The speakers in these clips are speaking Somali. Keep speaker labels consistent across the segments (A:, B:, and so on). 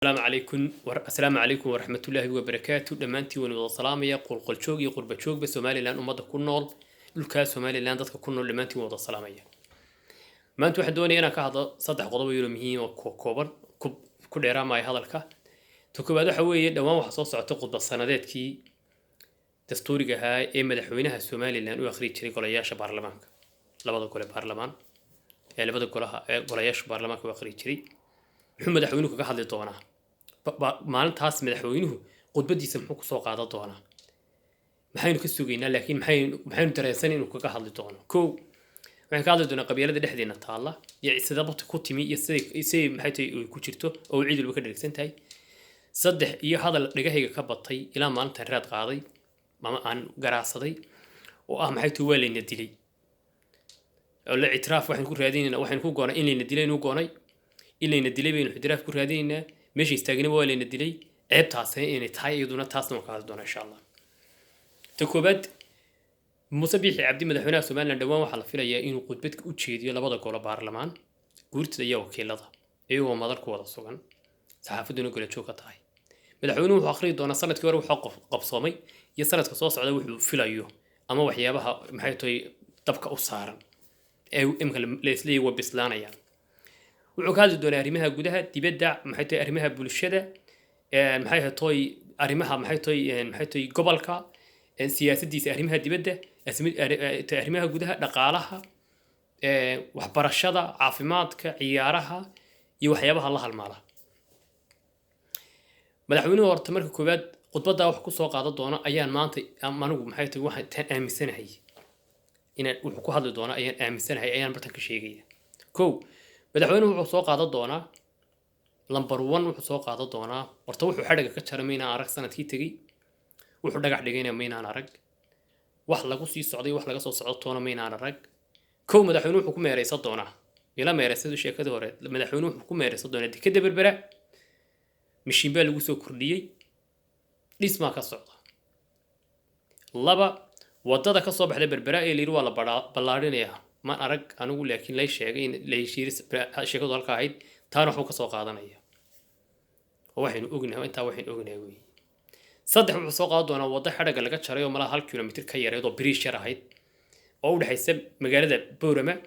A: السلام عليكم ورحمة الله وبركاته دمانتي ونوض السلامية قل شوقي قرب شوق بسومالي لان أمضى كنول للكا سومالي لان دتك كنول دمانتي ونوض السلامية ما أنت واحد دوني أنا كهذا صدق قضوي يومي وكوبر كل إيرام هذا الكا تكو بعد حوي دوام وحصوص اعتقد بالسندات كي دستوري هاي مدحوينها السومالي لان وآخري شري قرياش برلمان لبضل كل برلمان لبضل كلها قرياش برلمان وآخري شري محمد حوينك كحد طونا maalintaas madaxweynuhu qodbadiisa muxuu ku soo qaadan doonaa maxaynu ka sugaynaa laakiin maxaynu dareensan inuu kaga hadli doono kow waxaan ka hadli doonaa qabyaalada dhexdeena taalla iyo sida babta ku timi iyo siday maxay tahay ku jirto oo ciid walba ka dhigsan tahay saddex iyo hadal dhagahayga ka batay ilaa maalintan raad qaaday mama aan garaasaday oo ah maxay tahay waa layna dilay oo la itiraaf waxaan ku raadinaynaa waxaan ku goonay in layna dilay inuu goonay in layna dilay baynu itiraaf ku raadinaynaa ماشي استاجنا ولا ندلي عيب تاسين يعني تاي يدونا تاسنا وكادونا إن شاء الله تكوبات مصبيح عبد مدحونا سومالنا دوام وحلا فيلا يا إنه قطبتك وتشيد يلا بدك ولا برلمان قلت يا وكيل هذا أيوة ما ذلك ولا سوغان صحافة دون قلت شو كتاي مدحونا وآخرين دونا سنة كبر وحق قبصامي يا سنة قصاص على وحده فيلا يو أما وحيابها محيطي طبقة أسارا أو إمكان ليسلي وبسلانا يعني وعكاز الدولار أرمها جودها تبدع محيطي أرمها بالشدة محيطي توي أرمها محيطي قبلك سياسة دي أرمها تبدع أرمها جودها نقالها وحبر الشدة عافماتك عيارها يوحيبها الله المالة مدحوينه ورتمرك كوباد قطبة وحكو سوق عدد دونا أيان مانتي مانو محيطي واحد تان سنة هي إن وحكو هذا دونا أيان سنة هي أيان برتك شيء كو madaxweynuhu wuxuu soo qaadan doonaa number 1 wuxuu soo qaadan doonaa horta wuxuu xadhiga ka jaray meena arag sanadkii tagay wuxuu dhagax dhigayna meena arag wax lagu sii socday wax laga soo socdo toona meena arag kow madaxweynuhu wuxuu ku meeraysan doonaa ila meeraysadu sheekada hore madaxweynuhu wuxuu ku meeraysan doonaa dikada berbera mishiin baa lagu soo kordhiyay dhisma ka socda laba wadada ka soo baxday berbera ee liir waa la ballaarinayaa ما أرق أنا أقول لكن ليش شيء ليش شيء كذا القاعد تانو حوك سوق هذا نيا واحد أغنى وأنت واحد أغنى وي صدق سوق هذا أنا وضح حاجة قال لك شريه وملا هالكيلومتر كير يدو بريش شراهيد أو ده حسب مجال بورما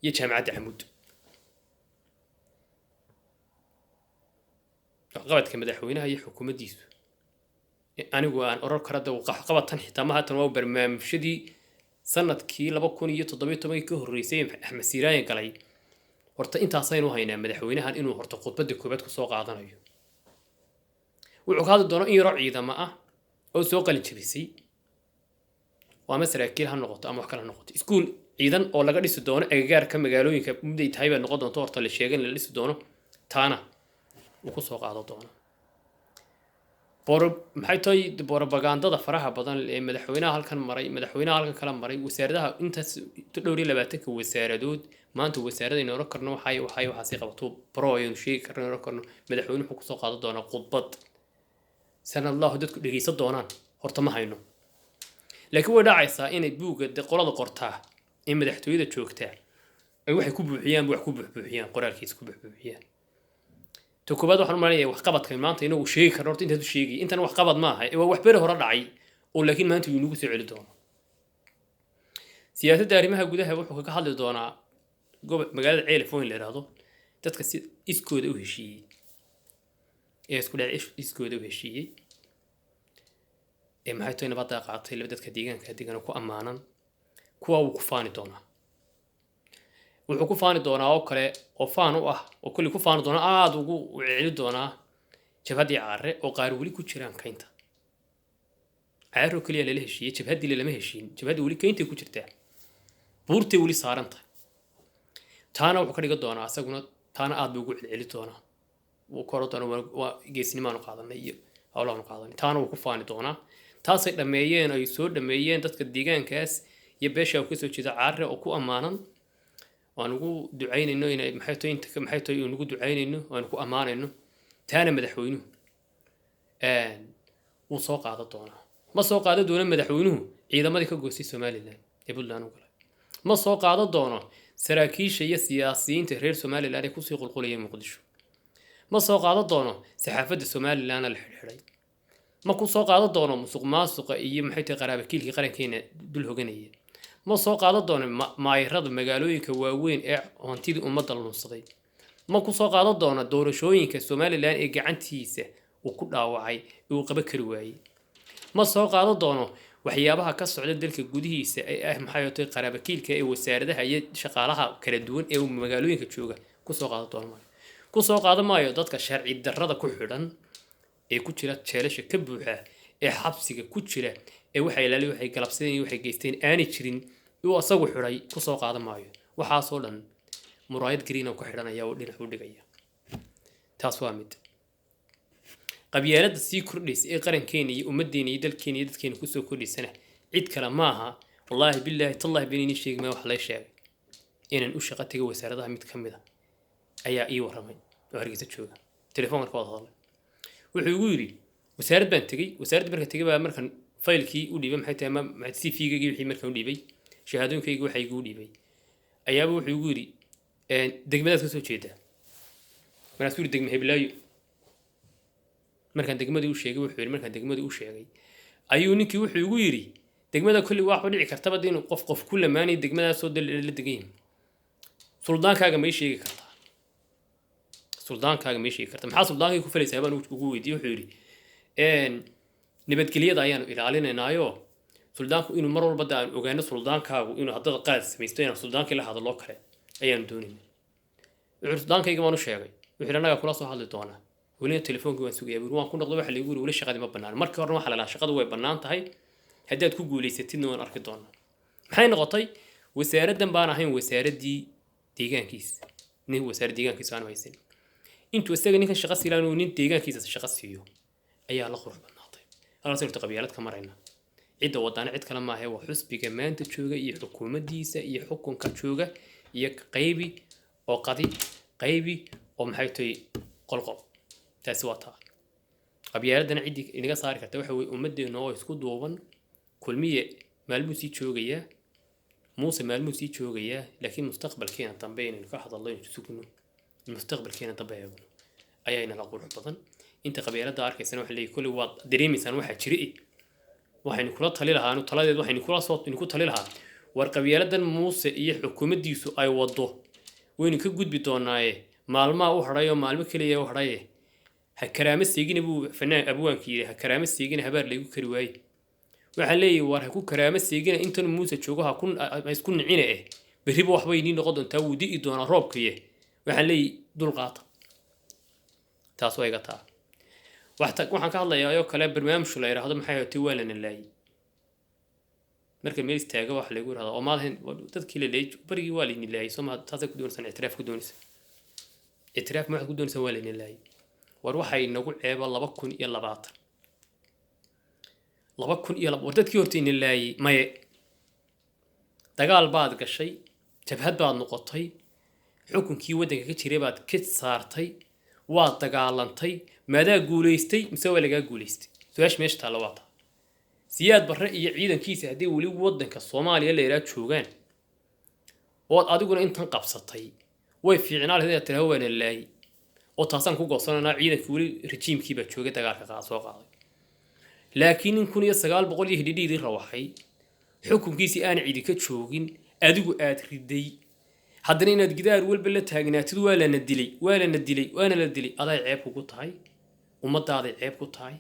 A: يجمع عد عمود قبض كم دحوينها هي حكومة ديسو أنا أقول أنا أرى كرده وقبض تنحي تماها تنو برنامج شدي sanadkii 2017 ka horeysay Axmed Siiraayan galay horta intaas aynu haynaa madaxweynahan inuu horta khudbada koobaad ku soo qaadanayo wuxuu ka hadli doonaa in yaro ciidamo ah oo soo qalin jabisay waa mas'aakiil ha noqoto ama wax kale ha noqoto iskuul ciidan oo laga dhisi doono agagaarka magaalooyinka mudday tahay baa noqon doonto horta la sheegay in la dhisi doono taana uu ku soo qaado doono maxay tahay propagandada faraha badan ee madaxweynaha halkan maray madaxweynaha halkan kala maray wasaaradaha intaas dhowr iyo 20 wasaaradood maanta wasaarada inoo karno waxa si qabato pro ayuu sheeg karno karno madaxweynuhu ku soo qaado doona khudbad sanadlahu dadku dhageysan doonaan horta ma hayno laakiin way dhacaysaa inay buuga qolada qortaa in madaxtooyada joogtaa ay waxay ku buuxiyaan wax ku buuxiyaan qoraalkiisa ku buuxiyaan تكوباد وحنا مالي وحقبت كمان مانتي إنه شيء كررت أنت تشيء أنت أنا وحقبت معها وحبره هرد ولكن ما أنت ينوبس على دون سياسة داري ما هجودها وحنا كحل دونا جو مجال عيل فوين اللي رادو تتكسر إسكود وهالشيء إسكود إيش إسكود وهالشيء ما هي تونا بطاقة قاعد اللي بدك كديجان وكو أمانا كوا وكفاني دونا wuxuu ku faani doonaa oo kale oo faan u ah oo kulli ku faani doona aad ugu wicili doona jabhadii caare oo qaar wali ku jiraan kaynta caaro kaliya la heshiiyay jabhadii lama heshiin jabhadii wali kaynta ku jirtaa buurtii wali saaranta taana wuxuu ka dhiga doonaa asaguna taana aad ugu wicili doona uu koro doona waa geesnimaan qaadanay iyo hawlahan qaadanay taana uu ku faani doonaa taasay dhameeyeen ay soo dhameeyeen dadka deegaankaas iyo beesha ku soo jeeda caare oo ku amaanan وأنو دعينينو إن محيطو ينو دعينينو وأنو أمانينو تانا مدحوينو وسوق هذا طونا ما سوق هذا دون مدحوينو إذا ما ذيك جوسي سومالي لان يقول لنا نقول ما سوق هذا طونا سراكيش هي سياسيين تحرير سومالي لان يكون سيقول قولي مقدشو ma soo qaadan doono saxaafadda Somaliland la xidhay ma ku soo qaadan doono musuqmaasuqa iyo maxay tahay qaraabakiilkii qarankeena dul hoganaya ma soo qaadan doono maayrada magaalooyinka waaweyn ee hantida ummadda lunsaday ma ku soo qaadan doono doorashooyinka Somaliland ee gacantiisa uu ku dhaawacay uu qaba kari waayay ma soo qaadan doono waxyaabaha ka socda dalka gudihiisa ay maxay tahay qaraabakiilka ee wasaaradaha iyo shaqaalaha kala duwan ee magaalooyinka jooga ku soo qaadan doono ku soo qaadan maayo dadka sharci darrada ku xidhan ee ku jira jeelasha ka buuxa ee xabsiga ku jira ee waxay ilaaliyay waxay galabsadeen waxay geysteen aanay jirin uu asagu xidhay ku soo qaadan maayo waxa soo dhan muraayad green oo ku xidhanaya oo dhinac u dhigaya taas waa mid qabyaalada sii kordhaysa ee qarankeena iyo ummadeena iyo dalkeena iyo dadkeena ku soo kordhisana cid kale maaha wallahi billahi tallahi beenini sheegmay wax la sheegay inaan u shaqo tagay wasaaradaha mid kamid ah ayaa ii waramay oo hargeysa jooga telefoonka ka wada hadlay wuxuu igu yiri wasaarad baan tagay wasaaradda marka tagay baa markan faylkii u dhiibay maxay tahay ma CV-gaygi wixii markan u dhiibay shahaadooyinkaygi waxa igu dhiibay ayaaba wuxuu igu yiri degmadaas ka soo jeeda markaas uu degmo Hiblaayo markan degmadii u sheegay wuxuu yiri markan degmadii u sheegay ayuu ninkii wuxuu igu yiri degmada kulli wax u dhici kartaba inuu qof ku lamaanay degmadaas soo la degan suldaankaaga ma sheegi kartaa suldaankaaga ma sheegi kartaa maxaa suldaankii ku falaysaa baan ugu weydiiyay wuxuu yiri nabadgelyada ayaanu ilaalinaynaayo suldaanku inuu mar walba daan ogaano suldaankaagu inuu haddaba qaad samaysto inuu suldaankii la hadlo kale ayaanu doonaynaa wuxuu suldaankayga waan u sheegay wuxuu anaga kula soo hadli doonaa weli telefoonka waan sugayay waan ku noqdo waxa la igu yiri weli shaqadii ma banaan markii hore waxa la lahaa shaqadu way banaan tahay haddaad ku guuleysatidna waan arki doonaa maxay noqotay wasaaraddan baan ahayn wasaaradii deegaankiisa nin wasaaradda deegaankiisa aan haysan intuu isaga ninkan shaqo siilaan uu nin deegaankiisa shaqo siiyo ayaa la qurux badnaatay halkaas horta qabyaalad ka marayna cidda wadana cid kale ma aha waa xusbiga maanta jooga iyo xukuumaddiisa iyo xukunka jooga iyo qaybi oo maxay tahay qolqol taasi waa taa qabyaaladana cidi inaga saari karta waxa way ummadeena oo isku duuban kulmiye maalmuu sii joogaya muuse maalmuu sii joogaya laakiin mustaqbalkeena dambe inaynu ka hadalno inuu sugno mustaqbalkeena dambe ayayna la qurux badan inta qabyaalada arkaysana waxa leeyahay kulli waa dareemaysan waxa jiri waxaynu kula tali lahaanu taladeed waxaynu kula soo ku tali lahaa war qabyaaladan muuse iyo xukuumaddiisu ay wado waynu ka gudbi doonaaye maalmaha u hadhayo maalmo kaliya u hadhaye ha karaama seegina buu fanaan abwaanki yiri ha karaama seegina habaar lagu kari waayay waxa leeyahay war ha ku karaama seegina intan muuse joogo ha ku isku nicina bariba waxba idin noqon doontaa wuu dii doona roobkiye waxa leeyahay dul qaata taas way gataa waxaan ka hadlayaa ayoo kale barnaamij la yiraahdo maxay ahayd waalana laay marka meel istaaga wax lagu yiraahdo oo maadahan dadkii la leeyay barigi waalini laay soo ma taas ku doonsan itiraaf ku doonaysa itiraaf ma ku doonaysa waalini laay war waxay nagu ceeba 2020 war dadkii horta in laay may dagaal baad gashay jabhad baad noqotay xukunkii wadanka ka jiray baad ka saartay waa dagaalantay maadaa guuleystay mise waa laga guuleystay su'aash meesha taala waa taa siyaad barre iyo ciidankiisa hadii wali wadanka Soomaaliya la yiraahdo joogan oo adiguna intan qabsatay way fiicnaa lahayd tiraahwana laay oo taasan ku goosanana ciidanka wali rejiimkii baa joogay dagaalka soo qaaday laakiin 1900 hididii rawaxay xukunkiisi aan ciidi ka joogin adigu aad riday haddana inaad gidaar walba la taagnaatid waa la dilay aday ceeb ku tahay ummadaada ceeb ku tahay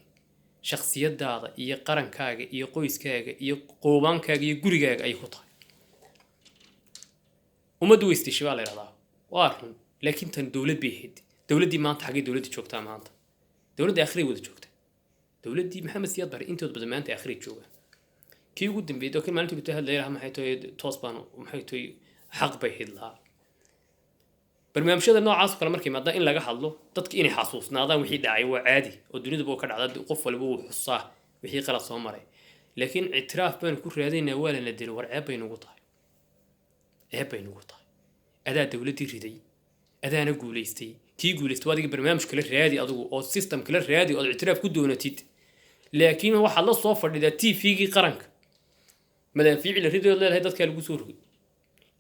A: shakhsiyadaada iyo qarankaaga iyo qoyskaaga iyo qoobaankaaga iyo gurigaaga ay ku tahay ummadu weystay shibaa la yiraahdaa waa run laakiin tan dawlad bixid dawladii maanta xagee dawladii joogtaa maanta dawladda akhri wada joogta dawladii maxamed siyaad bari intood badan maanta akhri jooga kii ugu dambeeyay oo maalintii uu hadlayay maxay tahay toosbaan maxay tahay xaq bay hidlaa barnaamijyada noocaas kale markii maada in laga hadlo dadka inay xasuusnaadaan wixii dhacay waa caadi oo dunida buu ka dhacday qof walba uu xusaa wixii qalad soo maray laakiin itiraaf baan ku raadinaa waa la dilo war ceeb bay nagu tahay adaa dawladii riday adaana guuleystay kii guuleystay waadiga barnaamij kale raadi adigu oo system kale raadi oo itiraaf ku doonatid laakiin waxa la soo fadhidaa TV-gii qaranka madaan ficil rido leedahay dadka lagu soo rogay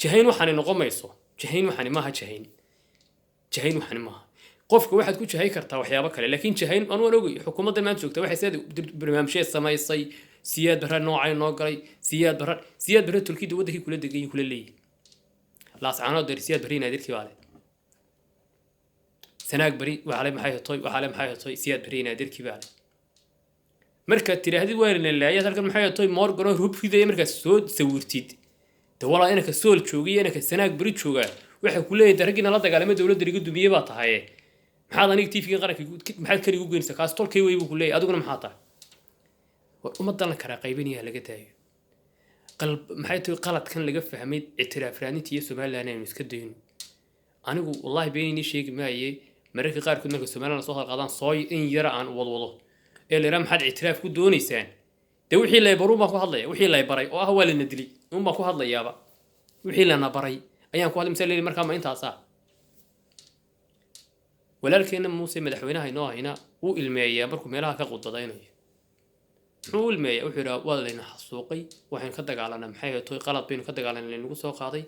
A: jahayn waxaan noqomayso jahayn waxaan maaha qofka waxaad ku jahay kartaa waxyaabo kale laakiin jahayn aan oogay xukuumadda maanta joogta waxay saad barnaamijyada samaysay siyaad barra noocay noo galay siyaad barra tulkida wadankii kula degan kula leeyahay laascaanood siyaad barri naadirkii baale sanaag bari waxaale maxay toy siyaad barri naadirkii baale marka tiraahdi waa la leeyahay halkan maxay toy morgan oo hubkiday marka soo sawirtid dawala inaka sool joogay inaka sanaag bari joogaa waxa ku leeyahay ragina la dagaalamay dawladda riga dumiyay baa tahay maxaad aniga TV-ga qaranka maxaad kaliya u geynaysaa kaas tolkay way buu ku leeyahay adiguna maxaa tahay ummadan la kala qaybinaya laga daayo qalb maxay tahay qaladkan laga fahmay itiraaf raadinta iyo Soomaaliland inay iska dayno anigu wallahi beenini sheegi maayay mararka qaar kood marka Soomaaliland soo qaadaan sooy in yara aan wadwado ee leeyahay maxaad itiraaf ku doonaysaan de wixii la baru ma ku hadlaya wixii la baray oo ah waa la nadili uma ku hadlayaaba wixii la nabaray ayaan ku hadlay misalay markaa ma intaas ah walaalkeena Muuse madaxweynaha inoo hayna uu ilmeeyay markuu meelaha ka qudbadaynayo wuxuu ilmeeyay wuxuu yiraahdaa waa la xasuuqay waxaan ka dagaalanaa maxay tahay qalad baynu ka dagaalanay lagu soo qaaday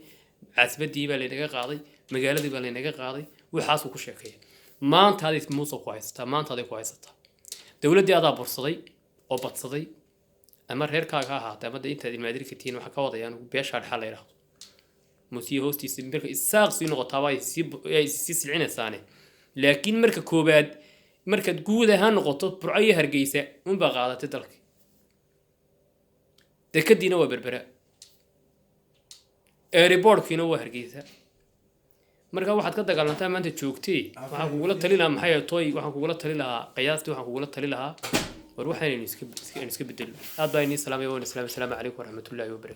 A: casbadii baa la naga qaaday magaaladii baa la naga qaaday waxaas uu ku sheekay maanta aad Muuse ku haysata maanta aad ku haysata dawladii aad bursaday oo badsaday ama reerkaaga ahaatay ama inta ilmaadir ka tiin waxa ka wadayaan beesha xal ay raahdo Muuse hoostiisa marka isaaq si noqotaa way si silcinaysaane laakiin marka koobaad marka guud ahaan noqoto burcay hargeysa un baa qaadatay dalka dekadiina waa berbera airportkiina waa hargeysa marka waxaad ka dagaalantaa maanta joogtay waxaan kugula talinayaa maxay toy waxaan kugula talinayaa qiyaastii waxaan kugula talinayaa war waxaan iska bedelo aad baa inii salaamay wa salaamu alaykum wa rahmatullahi wa barakatuh